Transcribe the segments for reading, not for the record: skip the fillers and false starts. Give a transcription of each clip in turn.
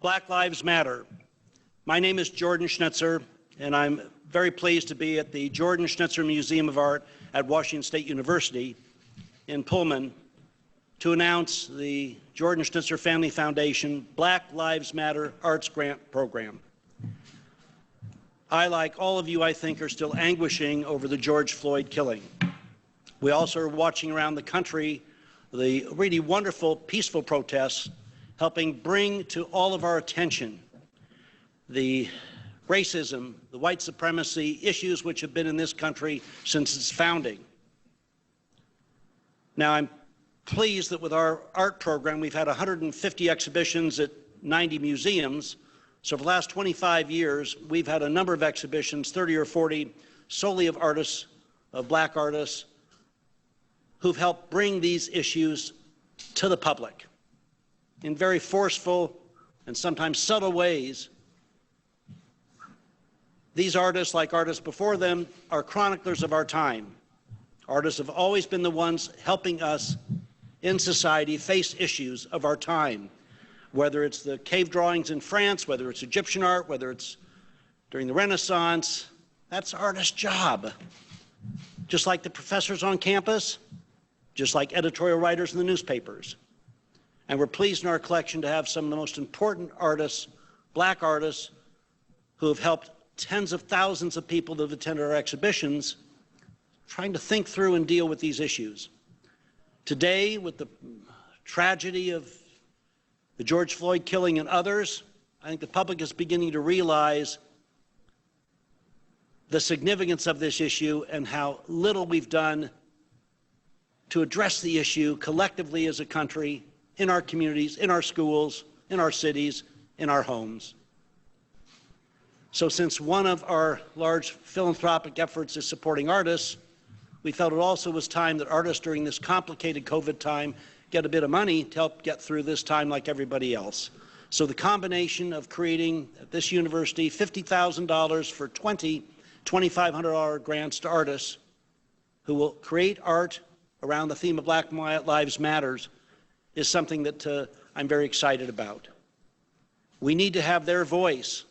Black Lives Matter. My name is Jordan Schnitzer, and I'm very pleased to be at the Jordan Schnitzer Museum of Art at Washington State University in Pullman to announce the Jordan Schnitzer Family Foundation Black Lives Matter Arts Grant Program. I, like all of you, I think, are still anguishing over the George Floyd killing. We also are watching around the country the really wonderful, peaceful protests helping bring to all of our attention the racism, the white supremacy issues which have been in this country since its founding. Now, I'm pleased that with our art program, we've had 150 exhibitions at 90 museums. So for the last 25 years, we've had a number of exhibitions, 30 or 40, solely of artists, of black artists, who've helped bring these issues to the public in very forceful and sometimes subtle ways. These artists, like artists before them, are chroniclers of our time. Artists have always been the ones helping us in society face issues of our time, whether it's the cave drawings in France, whether it's Egyptian art, whether it's during the Renaissance. That's artists' job. Just like the professors on campus, just like editorial writers in the newspapers. And we're pleased in our collection to have some of the most important artists, black artists, who have helped tens of thousands of people that have attended our exhibitions trying to think through and deal with these issues. Today, with the tragedy of the George Floyd killing and others, I think the public is beginning to realize the significance of this issue and how little we've done to address the issue collectively as a country, in our communities, in our schools, in our cities, in our homes. So since one of our large philanthropic efforts is supporting artists, we felt it also was time that artists during this complicated COVID time get a bit of money to help get through this time like everybody else. So the combination of creating at this university $50,000 for 20 $2,500 grants to artists who will create art around the theme of Black Lives Matters is something that I'm very excited about. We need to have their voice,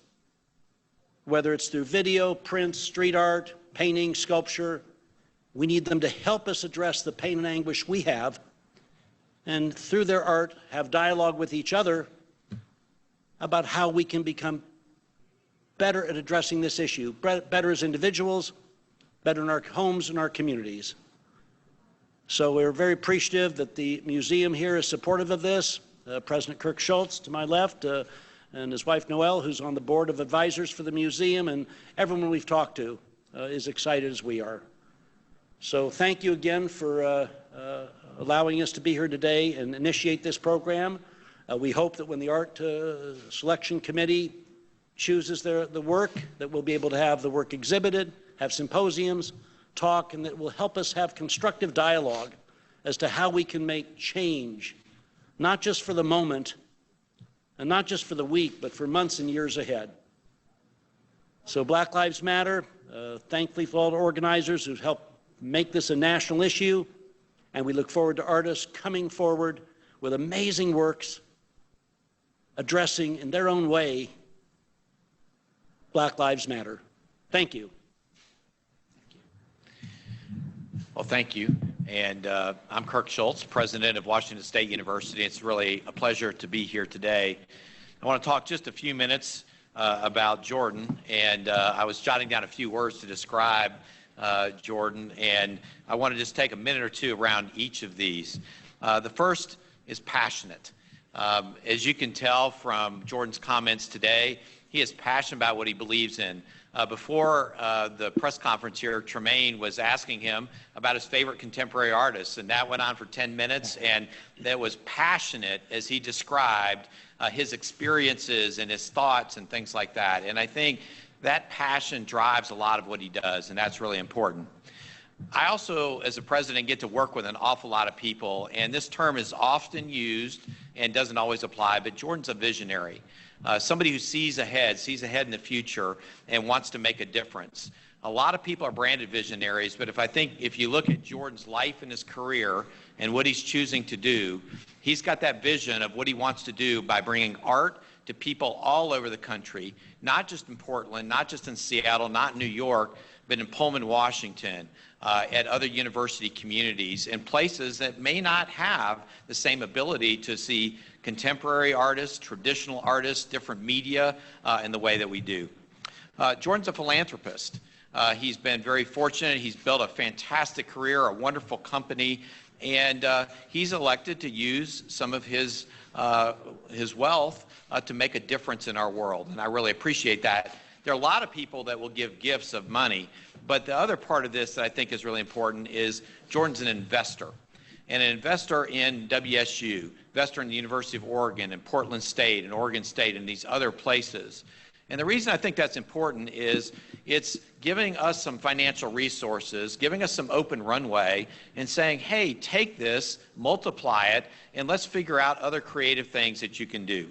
whether it's through video, print, street art, painting, sculpture. We need them to help us address the pain and anguish we have, and through their art, have dialogue with each other about how we can become better at addressing this issue, better as individuals, better in our homes and our communities. So we're very appreciative that the museum here is supportive of this. President Kirk Schultz to my left, and his wife Noelle, who's on the board of advisors for the museum, and everyone we've talked to is excited as we are. So thank you again for allowing us to be here today and initiate this program. We hope that when the Art Selection Committee chooses the work, that we'll be able to have the work exhibited, have symposiums, talk, and that will help us have constructive dialogue as to how we can make change, not just for the moment and not just for the week, but for months and years ahead. So Black Lives Matter, thankfully for all the organizers who've helped make this a national issue, and we look forward to artists coming forward with amazing works addressing in their own way Black Lives Matter. Thank you. Well, thank you. And I'm Kirk Schultz, president of Washington State University. It's really a pleasure to be here today. I want to talk just a few minutes about Jordan, and I was jotting down a few words to describe Jordan, and I want to just take a minute or two around each of these. The first is passionate. As you can tell from Jordan's comments today, he is passionate about what he believes in. Before the press conference here, Tremaine was asking him about his favorite contemporary artists, and that went on for 10 minutes, and that was passionate as he described his experiences and his thoughts and things like that. And I think that passion drives a lot of what he does, and that's really important. I also, as a president, get to work with an awful lot of people, and this term is often used and doesn't always apply, but Jordan's a visionary. Somebody who sees ahead in the future and wants to make a difference. A lot of people are branded visionaries, but if you look at Jordan's life and his career and what he's choosing to do, he's got that vision of what he wants to do by bringing art to people all over the country, not just in Portland, not just in Seattle, not in New York, but in Pullman, Washington, at other university communities, and places that may not have the same ability to see contemporary artists, traditional artists, different media in the way that we do. Jordan's a philanthropist. He's been very fortunate. He's built a fantastic career, a wonderful company, and he's elected to use some of his wealth to make a difference in our world, and I really appreciate that. There are a lot of people that will give gifts of money, but the other part of this that I think is really important is Jordan's an investor, and an investor in WSU, investor in the University of Oregon and Portland State and Oregon State and these other places. And the reason I think that's important is it's giving us some financial resources, giving us some open runway, and saying, hey, take this, multiply it, and let's figure out other creative things that you can do.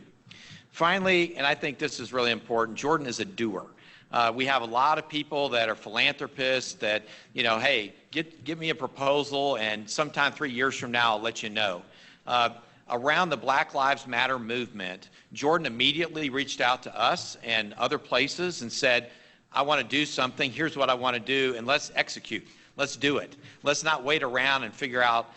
Finally, and I think this is really important, Jordan is a doer. We have a lot of people that are philanthropists that, you know, hey, give me a proposal, and sometime 3 years from now, I'll let you know. Around the Black Lives Matter movement, Jordan immediately reached out to us and other places and said, I want to do something, here's what I want to do, and let's execute. Let's do it. Let's not wait around and figure out,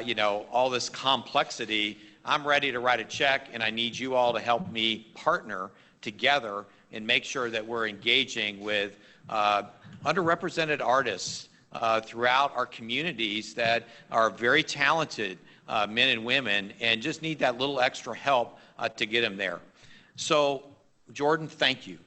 you know, all this complexity. I'm ready to write a check, and I need you all to help me partner together and make sure that we're engaging with underrepresented artists throughout our communities that are very talented men and women and just need that little extra help to get them there. So, Jordan, thank you.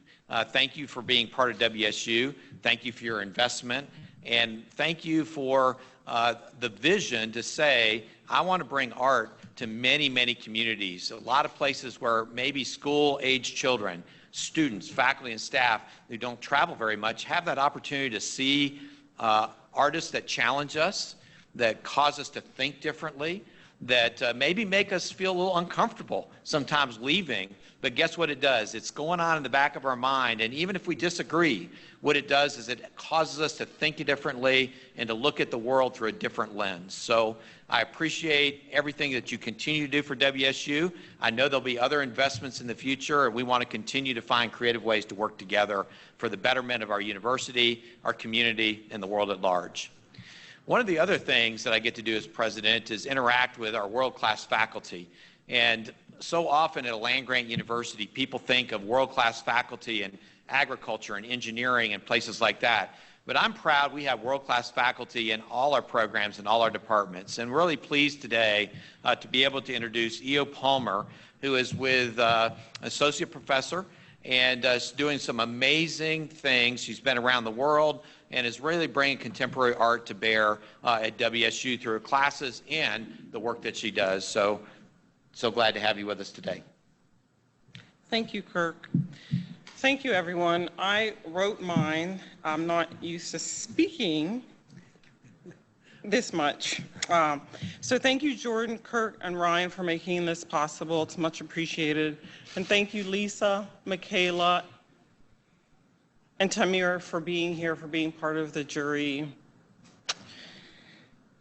Thank you for being part of WSU. Thank you for your investment. And thank you for the vision to say, I want to bring art to many, many communities. A lot of places where maybe school-age children, students, faculty, and staff who don't travel very much have that opportunity to see artists that challenge us, that cause us to think differently, that maybe make us feel a little uncomfortable sometimes leaving. But guess what it does? It's going on in the back of our mind, and even if we disagree, what it does is it causes us to think differently and to look at the world through a different lens. So I appreciate everything that you continue to do for WSU. I know there'll be other investments in the future, and we want to continue to find creative ways to work together for the betterment of our university, our community, and the world at large. One of the other things that I get to do as president is interact with our world-class faculty. And so often at a land-grant university, people think of world-class faculty in agriculture and engineering and places like that. But I'm proud we have world-class faculty in all our programs and all our departments. And really pleased today to be able to introduce E.O. Palmer, who is with associate professor and is doing some amazing things. She's been around the world and is really bringing contemporary art to bear at WSU through her classes and the work that she does. So glad to have you with us today. Thank you, Kirk. Thank you, everyone. I wrote mine. I'm not used to speaking this much. So thank you, Jordan, Kirk, and Ryan for making this possible. It's much appreciated. And thank you, Lisa, Michaela, and Tamir for being here, for being part of the jury.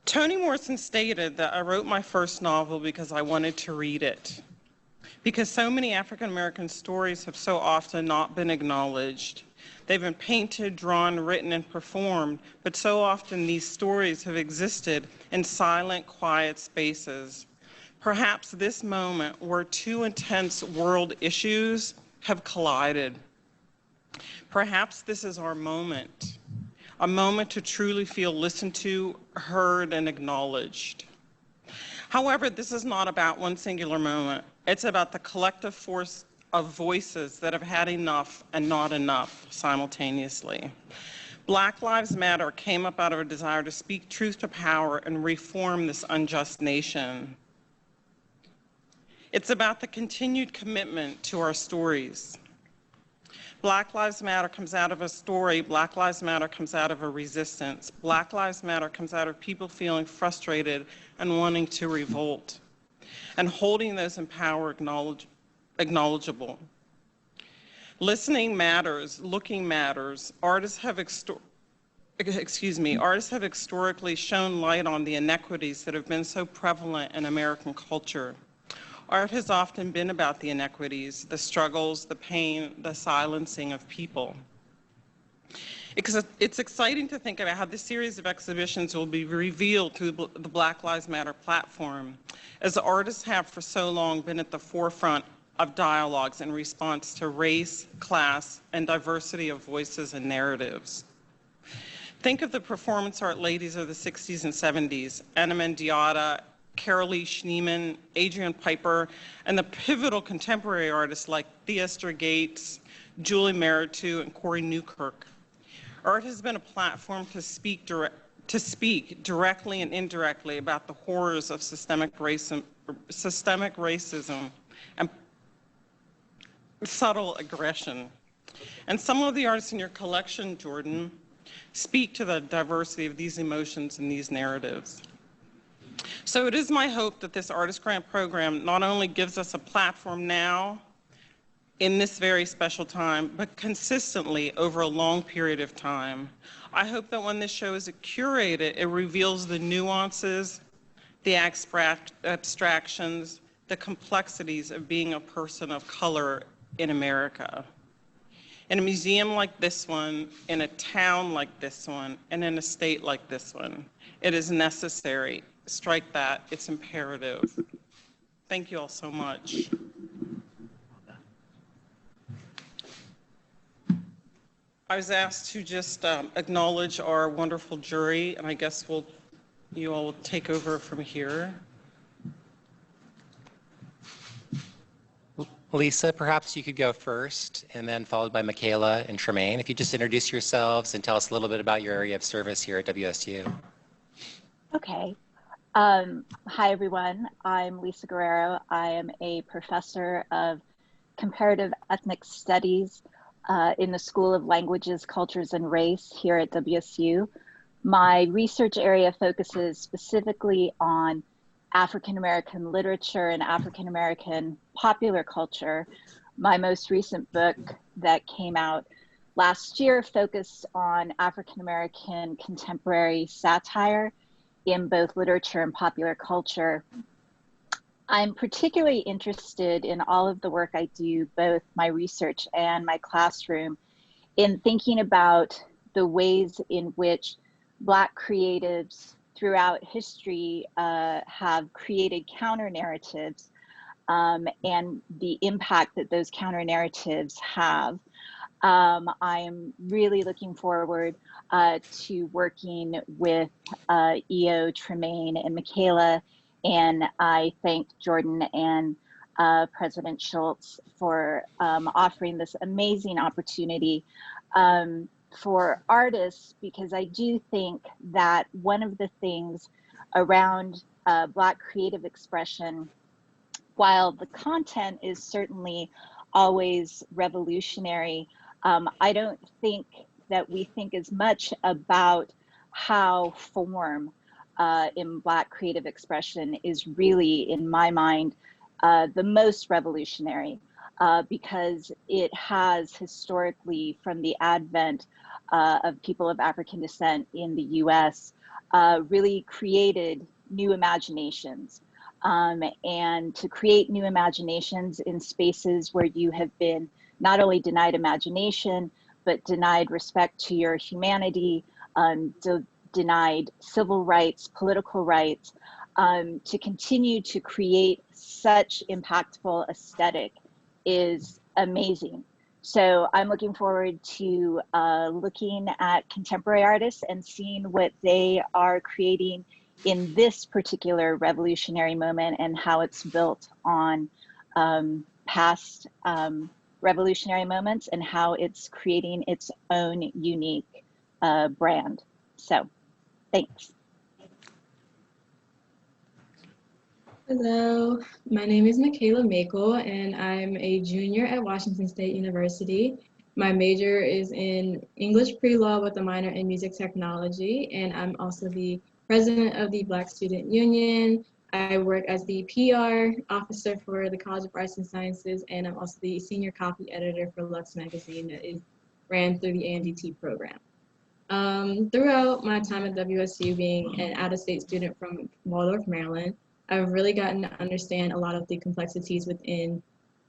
Toni Morrison stated that I wrote my first novel because I wanted to read it. Because so many African American stories have so often not been acknowledged. They've been painted, drawn, written, and performed, but so often these stories have existed in silent, quiet spaces. Perhaps this moment where two intense world issues have collided. Perhaps this is our moment, a moment to truly feel listened to, heard, and acknowledged. However, this is not about one singular moment. It's about the collective force of voices that have had enough and not enough simultaneously. Black Lives Matter came up out of a desire to speak truth to power and reform this unjust nation. It's about the continued commitment to our stories. Black Lives Matter comes out of a story. Black Lives Matter comes out of a resistance. Black Lives Matter comes out of people feeling frustrated and wanting to revolt, and holding those in power acknowledgeable. Listening matters, looking matters. Artists have historically shown light on the inequities that have been so prevalent in American culture. Art has often been about the inequities, the struggles, the pain, the silencing of people. It's exciting to think about how this series of exhibitions will be revealed through the Black Lives Matter platform, as artists have for so long been at the forefront of dialogues in response to race, class, and diversity of voices and narratives. Think of the performance art ladies of the 60s and 70s, Anna Mendieta, Carolee Schneeman, Adrian Piper, and the pivotal contemporary artists like Theaster Gates, Julie Meritu, and Corey Newkirk. Art has been a platform to speak directly and indirectly about the horrors of systemic racism and subtle aggression. And some of the artists in your collection, Jordan, speak to the diversity of these emotions and these narratives. So it is my hope that this Artist Grant program not only gives us a platform now in this very special time, but consistently over a long period of time. I hope that when this show is curated, it reveals the nuances, the abstractions, the complexities of being a person of color in America. In a museum like this one, in a town like this one, and in a state like this one, it is necessary. Strike that, it's imperative. Thank you all so much. I was asked to just acknowledge our wonderful jury, and I guess you all will take over from here. Lisa, perhaps you could go first, and then followed by Michaela and Tremaine. If you just introduce yourselves and tell us a little bit about your area of service here at WSU. Okay. Hi, everyone. I'm Lisa Guerrero. I am a professor of comparative ethnic studies in the School of Languages, Cultures, and Race here at WSU. My research area focuses specifically on African-American literature and African-American popular culture. My most recent book that came out last year focused on African-American contemporary satire in both literature and popular culture. I'm particularly interested in all of the work I do, both my research and my classroom, in thinking about the ways in which Black creatives throughout history have created counter narratives and the impact that those counter narratives have. I'm really looking forward to working with EO, Tremaine, and Michaela, and I thank Jordan and President Schultz for offering this amazing opportunity for artists, because I do think that one of the things around Black creative expression, while the content is certainly always revolutionary, I don't think that we think as much about how form in Black creative expression is really, in my mind, the most revolutionary, because it has historically, from the advent of people of African descent in the US, really created new imaginations. And to create new imaginations in spaces where you have been not only denied imagination, but denied respect to your humanity, denied civil rights, political rights, to continue to create such impactful aesthetic is amazing. So I'm looking forward to looking at contemporary artists and seeing what they are creating in this particular revolutionary moment and how it's built on past revolutionary moments and how it's creating its own unique brand. So, thanks. Hello, my name is Michaela Makel, and I'm a junior at Washington State University. My major is in English pre-law with a minor in music technology, and I'm also the president of the Black Student Union. I work as the PR officer for the College of Arts and Sciences, and I'm also the senior copy editor for Lux magazine that is ran through the AMDT program. Throughout my time at WSU, being an out-of-state student from Waldorf, Maryland, I've really gotten to understand a lot of the complexities within,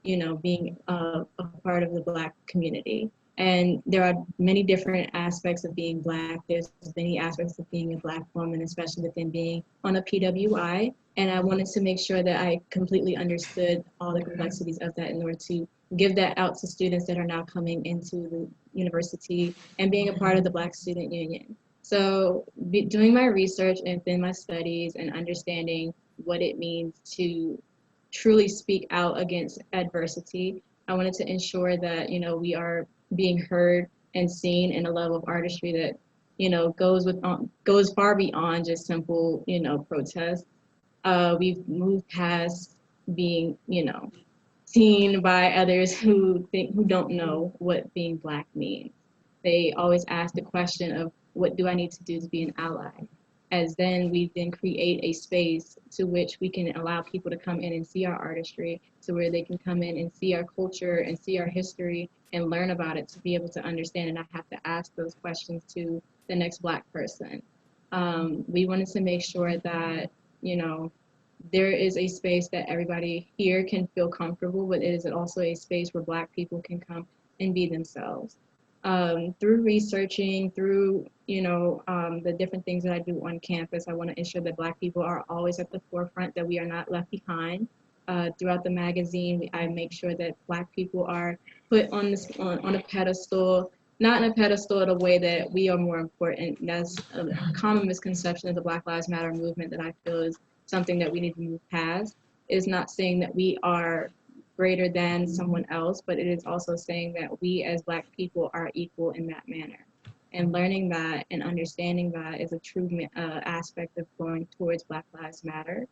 being a part of the Black community. And there are many different aspects of being Black. There's many aspects of being a Black woman, especially within being on a PWI. And I wanted to make sure that I completely understood all the complexities of that in order to give that out to students that are now coming into the university and being a part of the Black Student Union. So doing my research and within my studies and understanding what it means to truly speak out against adversity, I wanted to ensure that, we are being heard and seen in a level of artistry that, goes far beyond just simple, protest. We've moved past being, seen by others who don't know what being Black means. They always ask the question of, what do I need to do to be an ally? As then we then create a space to which we can allow people to come in and see our artistry, to where they can come in and see our culture and see our history and learn about it, to be able to understand and not have to ask those questions to the next Black person. We wanted to make sure that, there is a space that everybody here can feel comfortable, but it is also a space where Black people can come and be themselves. Through researching, through, the different things that I do on campus, I want to ensure that Black people are always at the forefront, that we are not left behind. Throughout the magazine, I make sure that Black people are put on a pedestal, not in a pedestal in a way that we are more important. That's a common misconception of the Black Lives Matter movement that I feel is something that we need to move past. It is not saying that we are greater than someone else, but it is also saying that we as Black people are equal in that manner. And learning that and understanding that is a true aspect of going towards Black Lives Matter.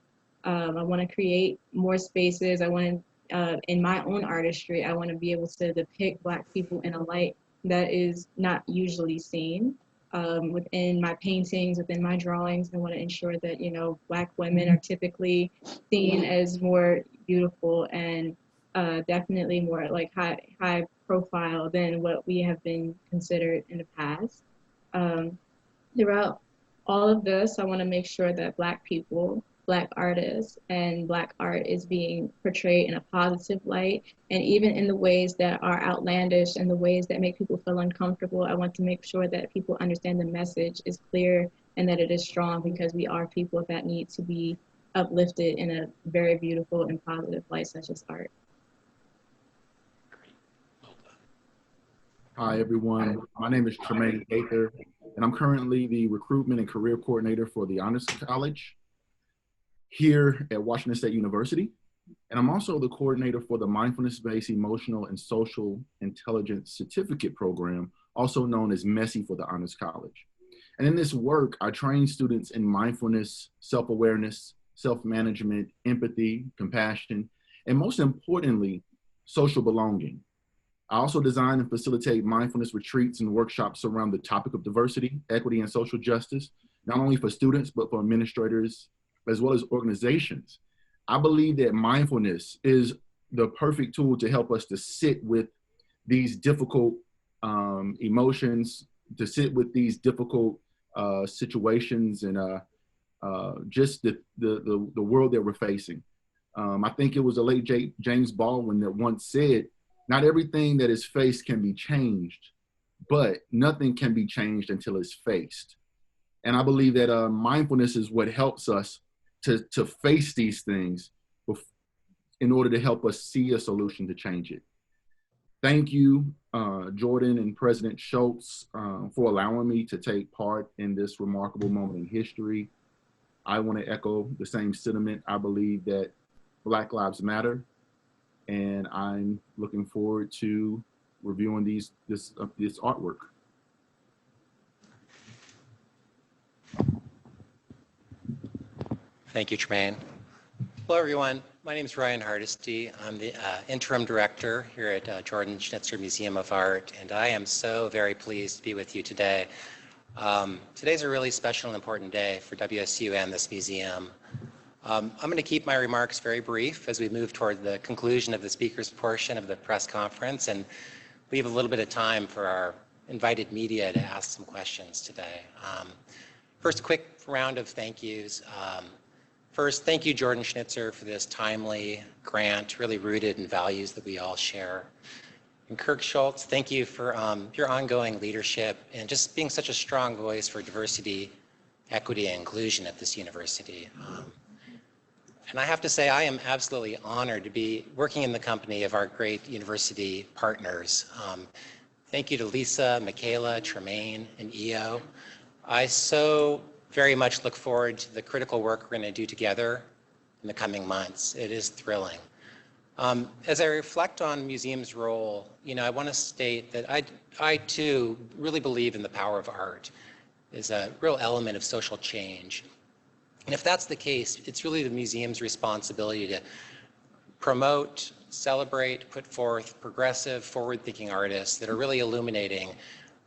I want to create more spaces. I want to, in my own artistry, I want to be able to depict Black people in a light that is not usually seen. Within my paintings, within my drawings, I want to ensure that, Black women are typically seen as more beautiful and definitely more like high profile than what we have been considered in the past. Throughout all of this, I want to make sure that Black people, Black artists, and Black art is being portrayed in a positive light, and even in the ways that are outlandish and the ways that make people feel uncomfortable. I want to make sure that people understand the message is clear and that it is strong, because we are people that need to be uplifted in a very beautiful and positive light, such as art. Hi, everyone. My name is Tremaine Gaither, and I'm currently the Recruitment and Career Coordinator for the Honors College here at Washington State University. And I'm also the coordinator for the Mindfulness-Based Emotional and Social Intelligence Certificate Program, also known as MESSI for the Honors College. And in this work, I train students in mindfulness, self-awareness, self-management, empathy, compassion, and most importantly, social belonging. I also design and facilitate mindfulness retreats and workshops around the topic of diversity, equity, and social justice, not only for students, but for administrators, as well as organizations. I believe that mindfulness is the perfect tool to help us to sit with these difficult emotions, to sit with these difficult situations, and just the world that we're facing. I think it was the late James Baldwin that once said, not everything that is faced can be changed, but nothing can be changed until it's faced. And I believe that mindfulness is what helps us to face these things in order to help us see a solution to change it. Thank you, Jordan and President Schultz, for allowing me to take part in this remarkable moment in history. I want to echo the same sentiment. I believe that Black Lives Matter, and I'm looking forward to reviewing this artwork. Thank you, Tremaine. Hello, everyone. My name is Ryan Hardesty. I'm the interim director here at Jordan Schnitzer Museum of Art, and I am so very pleased to be with you today. Today's a really special and important day for WSU and this museum. I'm going to keep my remarks very brief as we move toward the conclusion of the speakers portion of the press conference and leave a little bit of time for our invited media to ask some questions today. First, a quick round of thank yous. First, thank you, Jordan Schnitzer, for this timely grant, really rooted in values that we all share. And Kirk Schultz, thank you for your ongoing leadership and just being such a strong voice for diversity, equity, and inclusion at this university. And I have to say, I am absolutely honored to be working in the company of our great university partners. Thank you to Lisa, Michaela, Tremaine, and EO. I so very much look forward to the critical work we're going to do together in the coming months. It is thrilling. As I reflect on museum's role, I want to state that I too really believe in the power of art as a real element of social change. And if that's the case, it's really the museum's responsibility to promote, celebrate, put forth progressive, forward-thinking artists that are really illuminating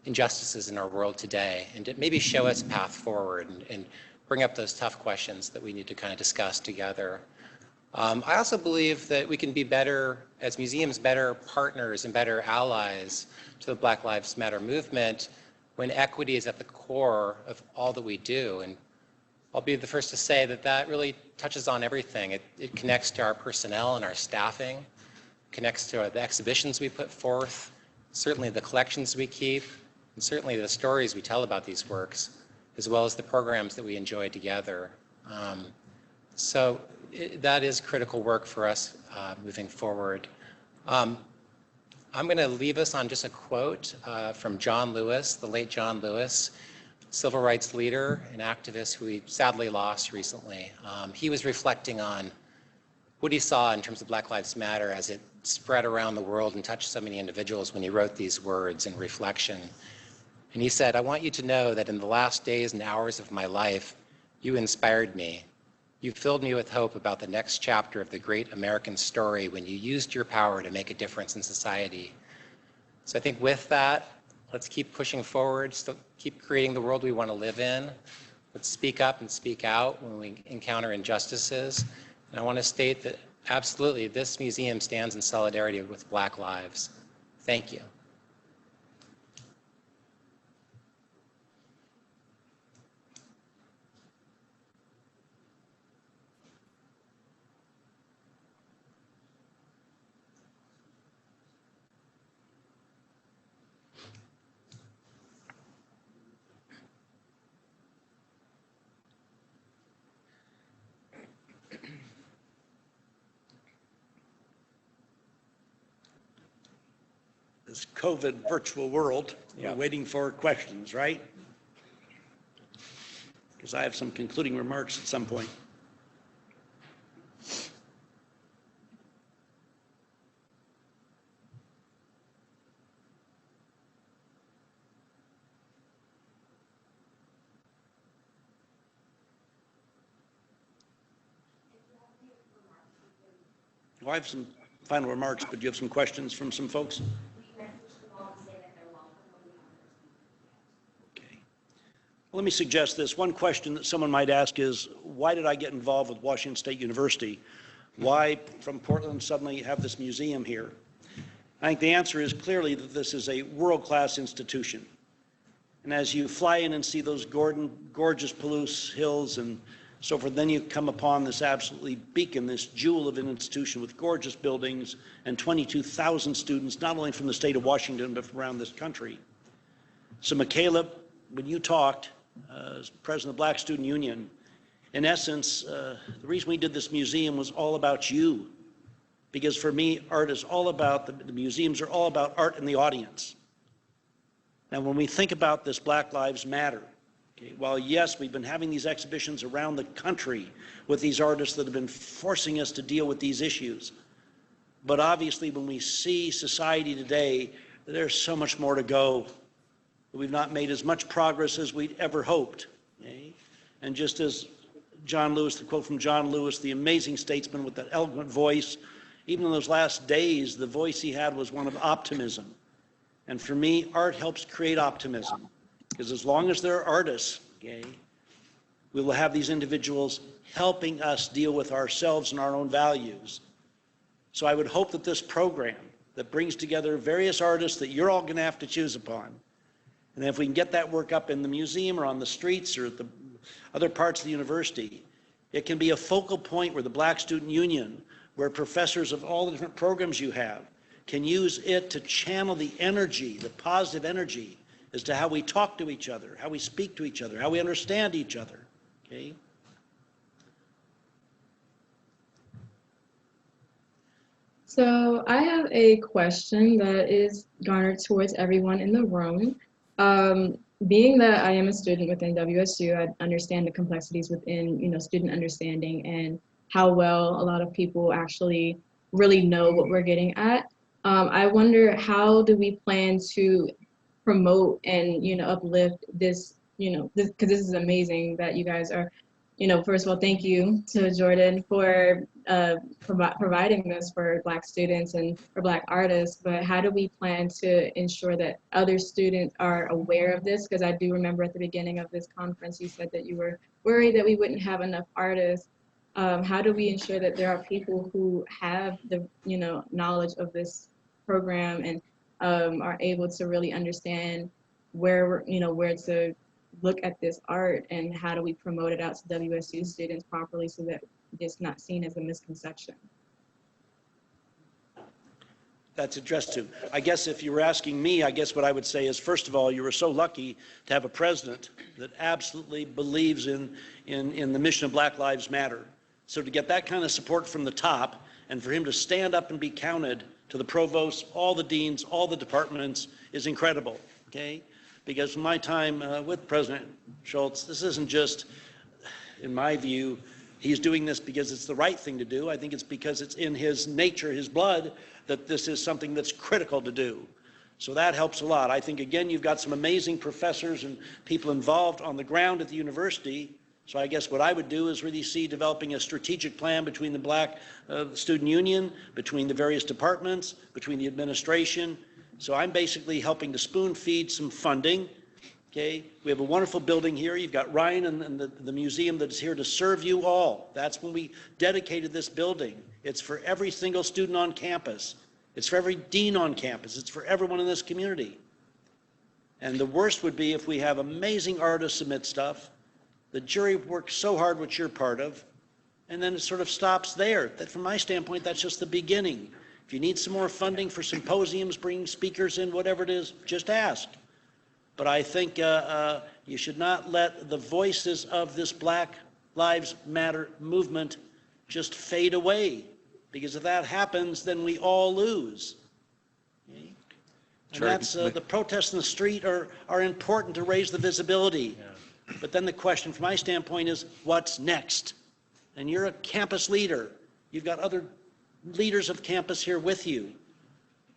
injustices in our world today, and to maybe show us a path forward and bring up those tough questions that we need to kind of discuss together. I also believe that we can be better, as museums, better partners and better allies to the Black Lives Matter movement when equity is at the core of all that we do. And I'll be the first to say that that really touches on everything. It connects to our personnel and our staffing, connects to the exhibitions we put forth, certainly the collections we keep, and certainly the stories we tell about these works, as well as the programs that we enjoy together. That is critical work for us moving forward. I'm going to leave us on just a quote from John Lewis, the late John Lewis, civil rights leader and activist who we sadly lost recently. He was reflecting on what he saw in terms of Black Lives Matter as it spread around the world and touched so many individuals when he wrote these words in reflection. And he said, "I want you to know that in the last days and hours of my life, you inspired me. You filled me with hope about the next chapter of the great American story when you used your power to make a difference in society." So I think with that, let's keep pushing forward, still keep creating the world we want to live in. Let's speak up and speak out when we encounter injustices. And I want to state that absolutely this museum stands in solidarity with Black lives. Thank you. This COVID virtual world, we're waiting for questions, right? Because I have some concluding remarks at some point. Well, I have some final remarks, but do you have some questions from some folks? Let me suggest this. One question that someone might ask is, why did I get involved with Washington State University? Why, from Portland, suddenly have this museum here? I think the answer is clearly that this is a world-class institution. And as you fly in and see those gorgeous Palouse hills and so forth, then you come upon this absolutely beacon, this jewel of an institution with gorgeous buildings and 22,000 students, not only from the state of Washington, but from around this country. So Michaela, when you talked, as president of the Black Student Union, in essence, the reason we did this museum was all about you. Because for me, art is all about, the museums are all about art and the audience. Now, when we think about this Black Lives Matter, okay, while yes, we've been having these exhibitions around the country with these artists that have been forcing us to deal with these issues, but obviously when we see society today, there's so much more to go. We've not made as much progress as we'd ever hoped. Okay? And just as John Lewis, the quote from John Lewis, the amazing statesman with that eloquent voice, even in those last days, the voice he had was one of optimism. And for me, art helps create optimism. Because as long as there are artists, okay, we will have these individuals helping us deal with ourselves and our own values. So I would hope that this program that brings together various artists that you're all going to have to choose upon, and if we can get that work up in the museum or on the streets or at the other parts of the university, It can be a focal point where the Black Student Union, where professors of all the different programs you have can use it to channel the energy, the positive energy, as to how we talk to each other, how we speak to each other, how we understand each other, okay? So I have a question that is garnered towards everyone in the room. Being that I am a student within WSU, I understand the complexities within, student understanding and how well a lot of people actually really know what we're getting at. I wonder, how do we plan to promote and, uplift this, because this is amazing that you guys are, first of all, thank you to Jordan for providing this for Black students and for Black artists, but how do we plan to ensure that other students are aware of this? Because I do remember at the beginning of this conference, you said that you were worried that we wouldn't have enough artists. How do we ensure that there are people who have the, knowledge of this program and are able to really understand where to look at this art, and how do we promote it out to WSU students properly so that it's not seen as a misconception? That's addressed to. I guess if you were asking me, I guess what I would say is, first of all, you were so lucky to have a president that absolutely believes in the mission of Black Lives Matter. So to get that kind of support from the top, and for him to stand up and be counted to the provosts, all the deans, all the departments, is incredible, okay? Because from my time with President Schultz, this isn't just, in my view, he's doing this because it's the right thing to do. I think it's because it's in his nature, his blood, that this is something that's critical to do. So that helps a lot. I think, again, you've got some amazing professors and people involved on the ground at the university. So I guess what I would do is really see developing a strategic plan between the Black Student Union, between the various departments, between the administration. So I'm basically helping to spoon feed some funding. Okay, we have a wonderful building here. You've got Ryan and the museum that is here to serve you all. That's when we dedicated this building. It's for every single student on campus. It's for every dean on campus. It's for everyone in this community. And the worst would be if we have amazing artists submit stuff, the jury works so hard, which you're part of, and then it sort of stops there. That, from my standpoint, that's just the beginning. If you need some more funding for symposiums, bringing speakers in, whatever it is, just ask. But I think you should not let the voices of this Black Lives Matter movement just fade away, because if that happens, then we all lose. Okay? And that's the protests in the street are important to raise the visibility. Yeah. But then the question, from my standpoint, is what's next? And you're a campus leader. You've got other leaders of campus here with you.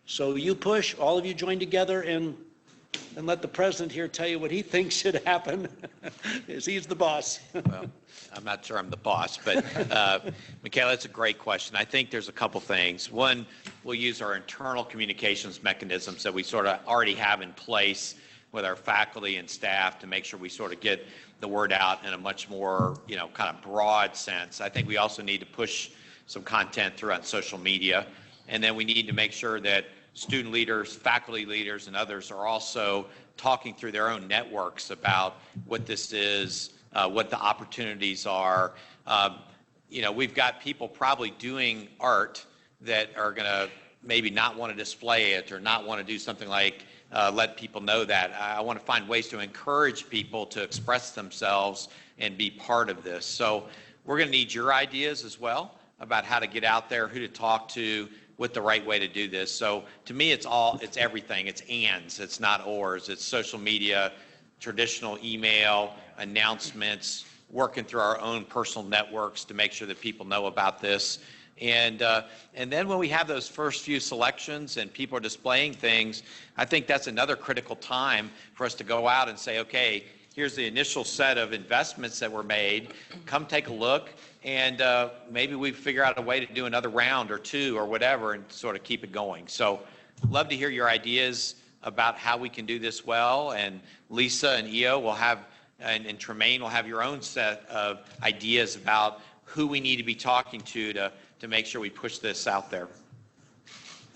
So you push, all of you join together and let the president here tell you what he thinks should happen, because he's the boss. Well, I'm not sure I'm the boss, but Michaela, it's a great question. I think there's a couple things. One, we'll use our internal communications mechanisms that we sort of already have in place with our faculty and staff to make sure we sort of get the word out in a much more, kind of broad sense. I think we also need to push some content throughout social media, and then we need to make sure that student leaders, faculty leaders, and others are also talking through their own networks about what this is, what the opportunities are. We've got people probably doing art that are going to maybe not want to display it or not want to do something like let people know that. I want to find ways to encourage people to express themselves and be part of this. So we're going to need your ideas as well about how to get out there, who to talk to, what the right way to do this. So to me, it's everything. It's ands, it's not ors. It's social media, traditional email, announcements, working through our own personal networks to make sure that people know about this. And then when we have those first few selections and people are displaying things, I think that's another critical time for us to go out and say, okay, here's the initial set of investments that were made. Come take a look, and maybe we figure out a way to do another round or two or whatever and sort of keep it going. So love to hear your ideas about how we can do this well. And Lisa and Io will have, and Tremaine will have your own set of ideas about who we need to be talking to make sure we push this out there.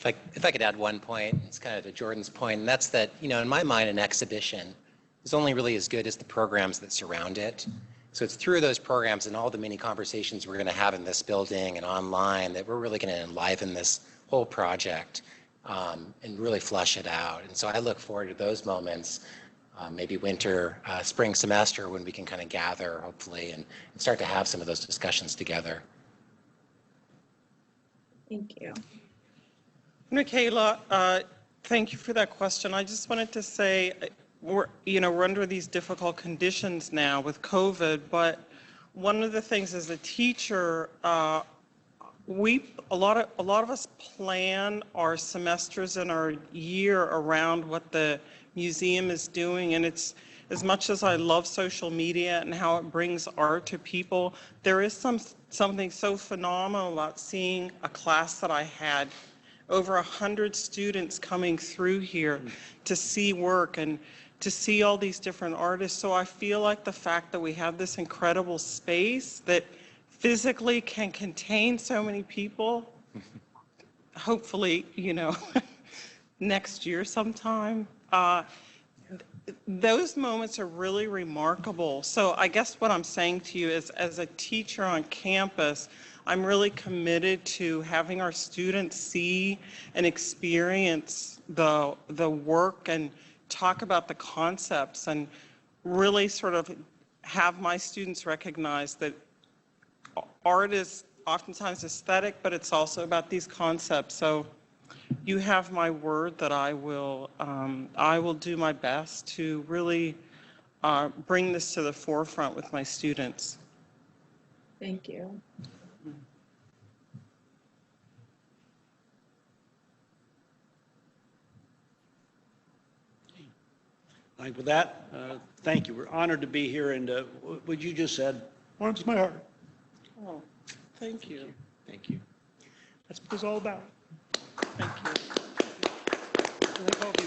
If I could add one point, it's kind of to Jordan's point, and that's that, in my mind, an exhibition is only really as good as the programs that surround it. So it's through those programs and all the many conversations we're going to have in this building and online that we're really going to enliven this whole project and really flush it out. And so I look forward to those moments, maybe winter, spring semester, when we can kind of gather, hopefully, and start to have some of those discussions together. Thank you. Michaela, thank you for that question. I just wanted to say, we're under these difficult conditions now with COVID, but one of the things as a teacher, a lot of us plan our semesters and our year around what the museum is doing, and it's, as much as I love social media and how it brings art to people, there is something so phenomenal about seeing a class that I had, over 100 students coming through here to see work and to see all these different artists. So I feel like the fact that we have this incredible space that physically can contain so many people, hopefully, next year sometime, those moments are really remarkable. So I guess what I'm saying to you is, as a teacher on campus, I'm really committed to having our students see and experience the work and talk about the concepts, and really sort of have my students recognize that art is oftentimes aesthetic, but it's also about these concepts. So you have my word that I will do my best to really bring this to the forefront with my students. Thank you. With that, thank you. We're honored to be here, and what you just said warms my heart. Oh, thank you. Thank you. That's what it's all about. Thank you.